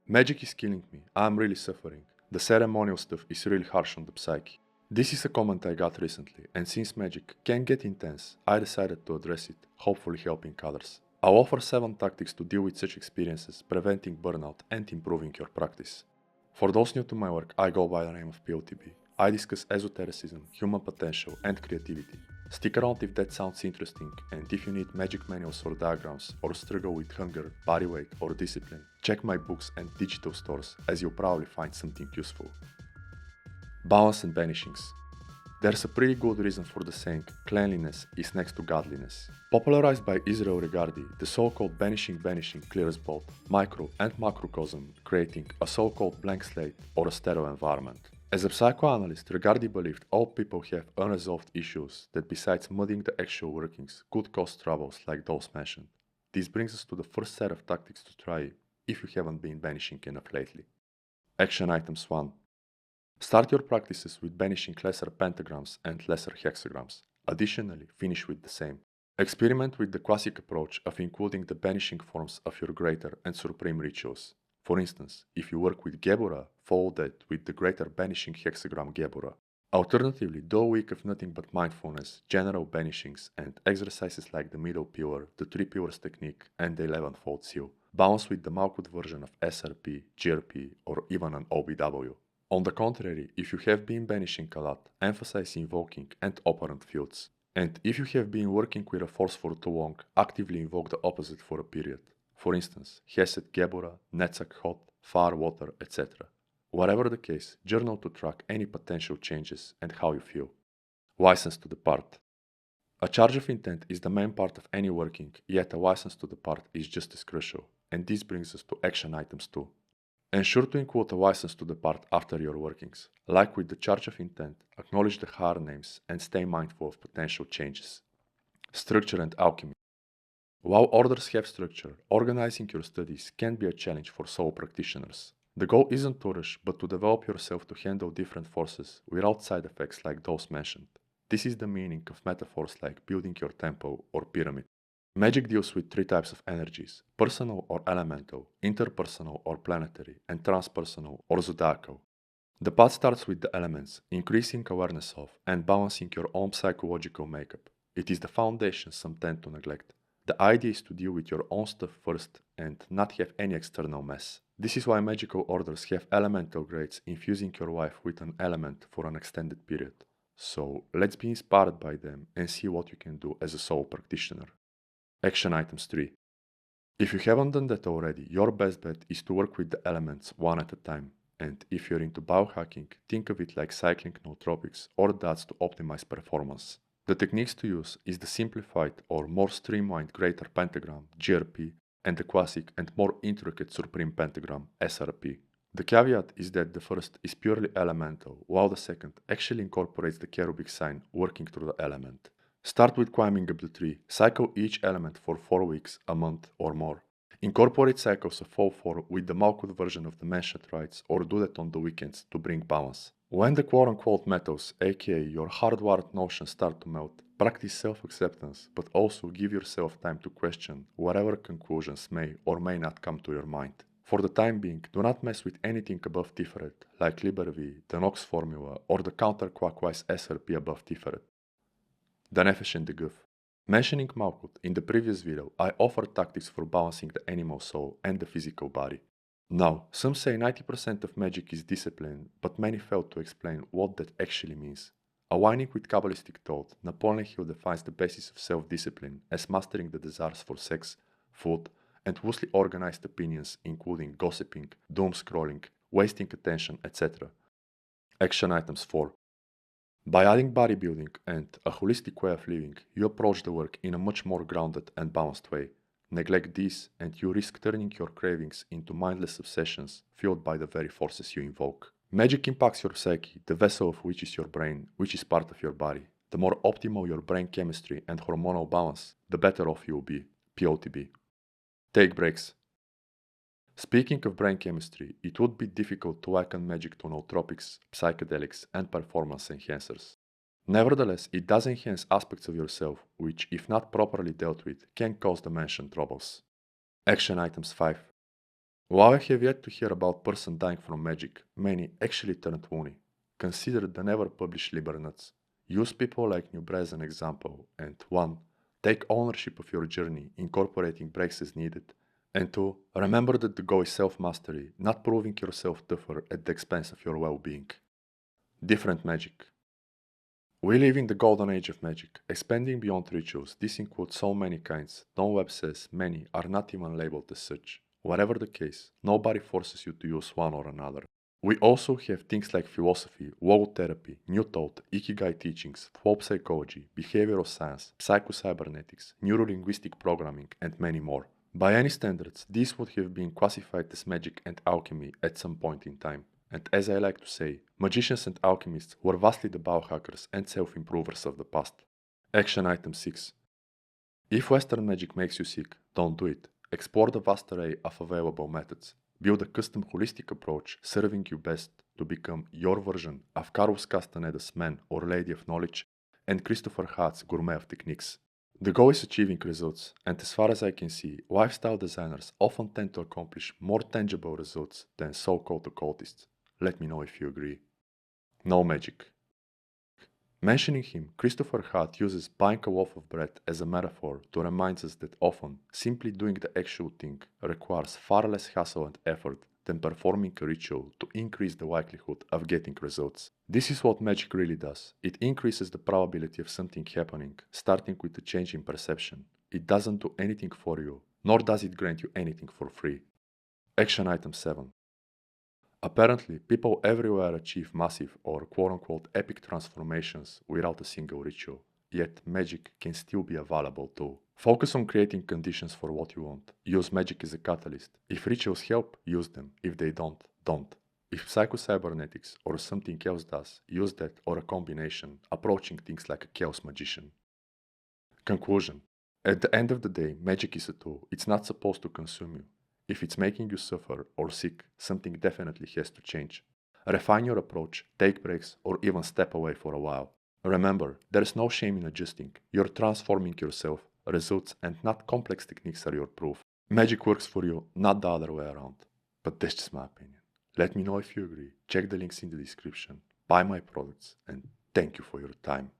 Magic is killing me, I'm really suffering. The ceremonial stuff is really harsh on the psyche. This is a comment I got recently, and since Magic can get intense, I decided to address it, hopefully helping others. I'll offer 7 tactics to deal with such experiences, preventing burnout and improving your practice. For those new to my work, I go by the name of POTB. I discuss esotericism, human potential, and creativity. Stick around if that sounds interesting, and if you need magic manuals or diagrams, or struggle with hunger, body weight, or discipline, check my books and digital stores, as you'll probably find something useful. Balance and banishings. There's a pretty good reason for the saying, cleanliness is next to godliness. Popularized by Israel Regardie, the so-called banishing clears both micro and macrocosm, creating a so-called blank slate or a sterile environment. As a psychoanalyst, Regardie believed all people have unresolved issues that besides mudding the actual workings could cause troubles like those mentioned. This brings us to the first set of tactics to try if you haven't been banishing enough lately. Action items 1. Start your practices with banishing lesser pentagrams and lesser hexagrams. Additionally, finish with the same. Experiment with the classic approach of including the banishing forms of your greater and supreme rituals. For instance, if you work with Gebura, follow that with the greater banishing hexagram Gebura. Alternatively, do a week of nothing but mindfulness, general banishings, and exercises like the middle pillar, the 3 pillars technique, and the 11-fold seal. Balance with the Malkuth version of SRP, GRP, or even an OBW. On the contrary, if you have been banishing a lot, emphasize invoking and operant fields. And if you have been working with a force for too long, actively invoke the opposite for a period. For instance, Hesed Gebura, Netzach Hot, Far Water, etc. Whatever the case, journal to track any potential changes and how you feel. License to depart. A charge of intent is the main part of any working, yet a license to depart is just as crucial, and this brings us to action items 2. Ensure to include a license to depart after your workings. Like with the charge of intent, acknowledge the hard names and stay mindful of potential changes. Structure and alchemy. While orders have structure, organizing your studies can be a challenge for solo practitioners. The goal isn't to rush, but to develop yourself to handle different forces without side effects like those mentioned. This is the meaning of metaphors like building your temple or pyramid. Magic deals with 3 types of energies: personal or elemental, interpersonal or planetary, and transpersonal or zodiacal. The path starts with the elements, increasing awareness of and balancing your own psychological makeup. It is the foundation some tend to neglect. The idea is to deal with your own stuff first and not have any external mess. This is why magical orders have elemental grades, infusing your life with an element for an extended period. So let's be inspired by them and see what you can do as a solo practitioner. Action items 3. If you haven't done that already, your best bet is to work with the elements one at a time. And if you're into biohacking, think of it like cycling nootropics or dots to optimize performance. The techniques to use is the simplified or more streamlined greater pentagram, GRP, and the classic and more intricate supreme pentagram, SRP. The caveat is that the first is purely elemental, while the second actually incorporates the cherubic sign working through the element. Start with climbing up the tree, cycle each element for 4 weeks, a month, or more. Incorporate cycles of all 4 with the Malkuth version of the mentioned rites, or do that on the weekends to bring balance. When the quote-unquote metals, aka your hardwired notions, start to melt, practice self-acceptance, but also give yourself time to question whatever conclusions may or may not come to your mind. For the time being, do not mess with anything above Tiferet, like Liber V, the Nox formula, or the counterclockwise SRP above Tiferet. The Nephesh and the Guf. Mentioning Malkuth, in the previous video, I offered tactics for balancing the animal soul and the physical body. Now, some say 90% of magic is discipline, but many fail to explain what that actually means. Aligning with Kabbalistic thought, Napoleon Hill defines the basis of self-discipline as mastering the desires for sex, food, and loosely organized opinions including gossiping, doom scrolling, wasting attention, etc. Action items 4. By adding bodybuilding and a holistic way of living, you approach the work in a much more grounded and balanced way. Neglect these, and you risk turning your cravings into mindless obsessions fueled by the very forces you invoke. Magic impacts your psyche, the vessel of which is your brain, which is part of your body. The more optimal your brain chemistry and hormonal balance, the better off you will be. POTB. Take breaks. Speaking of brain chemistry, it would be difficult to liken magic to nootropics, psychedelics, and performance enhancers. Nevertheless, it does enhance aspects of yourself which, if not properly dealt with, can cause the mentioned troubles. Action items 5. While I have yet to hear about person dying from magic, many actually turned Woonie. Consider the never published Libernuts. Use people like Newbra as an example, and 1. Take ownership of your journey, incorporating breaks as needed, and 2. Remember that the goal is self-mastery, not proving yourself tougher at the expense of your well-being. Different magic. We live in the golden age of magic, expanding beyond rituals. This includes so many kinds. Web says many are not even labeled as such. Whatever the case, nobody forces you to use one or another. We also have things like philosophy, logotherapy, new thought, ikigai teachings, folk psychology, behavioral science, psychocybernetics, neurolinguistic programming, and many more. By any standards, these would have been classified as magic and alchemy at some point in time. And as I like to say, magicians and alchemists were vastly the biohackers and self-improvers of the past. Action item 6. If Western magic makes you sick, don't do it. Explore the vast array of available methods. Build a custom holistic approach serving you best to become your version of Carlos Castaneda's man or lady of knowledge and Christopher Hart's gourmet of techniques. The goal is achieving results, and as far as I can see, lifestyle designers often tend to accomplish more tangible results than so-called occultists. Let me know if you agree. No magic. Mentioning him, Christopher Hart uses buying a loaf of bread as a metaphor to remind us that often, simply doing the actual thing requires far less hassle and effort than performing a ritual to increase the likelihood of getting results. This is what magic really does. It increases the probability of something happening, starting with a change in perception. It doesn't do anything for you, nor does it grant you anything for free. Action item 7. Apparently, people everywhere achieve massive or quote-unquote epic transformations without a single ritual, yet magic can still be a valuable tool. Focus on creating conditions for what you want. Use magic as a catalyst. If rituals help, use them. If they don't, don't. If psychocybernetics or something else does, use that or a combination, approaching things like a chaos magician. Conclusion. At the end of the day, magic is a tool. It's not supposed to consume you. If it's making you suffer or sick, something definitely has to change. Refine your approach, take breaks, or even step away for a while. Remember, there's no shame in adjusting. You're transforming yourself. Results and not complex techniques are your proof. Magic works for you, not the other way around. But that's just my opinion. Let me know if you agree. Check the links in the description. Buy my products, and thank you for your time.